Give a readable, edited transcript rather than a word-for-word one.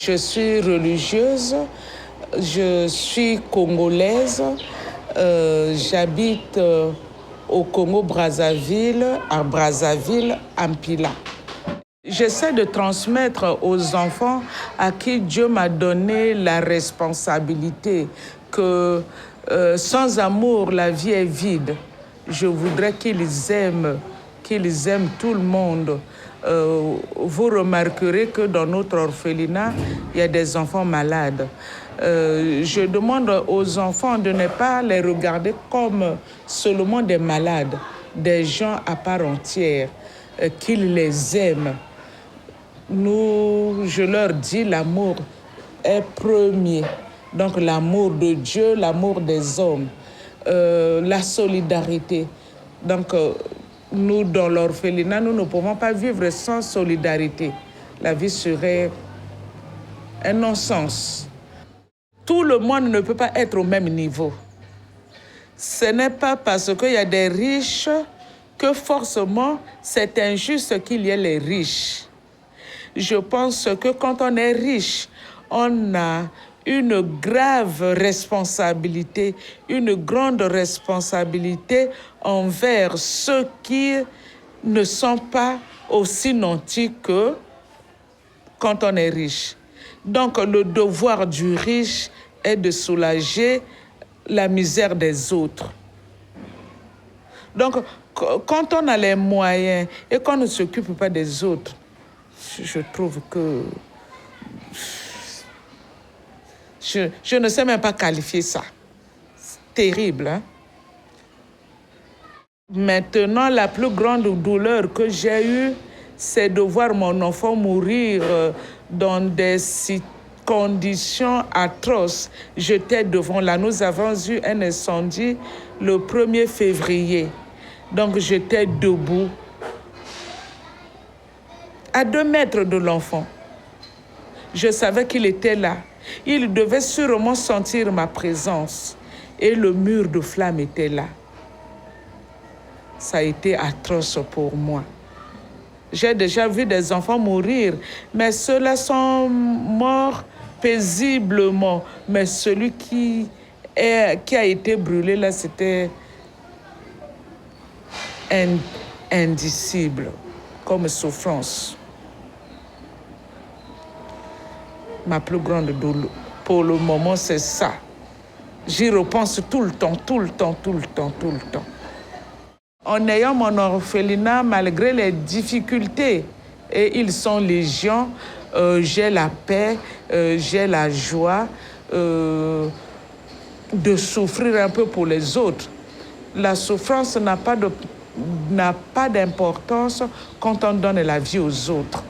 Je suis religieuse, je suis congolaise, j'habite au Congo-Brazzaville, à Brazzaville, en Pila. J'essaie de transmettre aux enfants à qui Dieu m'a donné la responsabilité que sans amour, la vie est vide. Je voudrais qu'ils aiment tout le monde. Vous remarquerez que dans notre orphelinat, il y a des enfants malades. Je demande aux enfants de ne pas les regarder comme seulement des malades, des gens à part entière, qu'ils les aiment. Je leur dis, l'amour est premier. Donc l'amour de Dieu, l'amour des hommes, la solidarité. Donc nous, dans l'orphelinat, nous ne pouvons pas vivre sans solidarité. La vie serait un non-sens. Tout le monde ne peut pas être au même niveau. Ce n'est pas parce qu'il y a des riches que forcément c'est injuste qu'il y ait les riches. Je pense que quand on est riche, on a une grave responsabilité, une grande responsabilité envers ceux qui ne sont pas aussi nantis que quand on est riche. Donc le devoir du riche est de soulager la misère des autres. Donc quand on a les moyens et qu'on ne s'occupe pas des autres, je trouve que je ne sais même pas qualifier ça. C'est terrible, hein? Maintenant, la plus grande douleur que j'ai eue, c'est de voir mon enfant mourir dans des conditions atroces. J'étais devant là. Nous avons eu un incendie le 1er février. Donc, j'étais debout, à 2 mètres de l'enfant. Je savais qu'il était là. Il devait sûrement sentir ma présence. Et le mur de flamme était là. Ça a été atroce pour moi. J'ai déjà vu des enfants mourir, mais ceux-là sont morts paisiblement. Mais celui qui a été brûlé, là, c'était indicible comme souffrance. Ma plus grande douleur, pour le moment, c'est ça. J'y repense tout le temps. En ayant mon orphelinat, malgré les difficultés, et ils sont légion, j'ai la paix, j'ai la joie de souffrir un peu pour les autres. La souffrance n'a pas d'importance quand on donne la vie aux autres.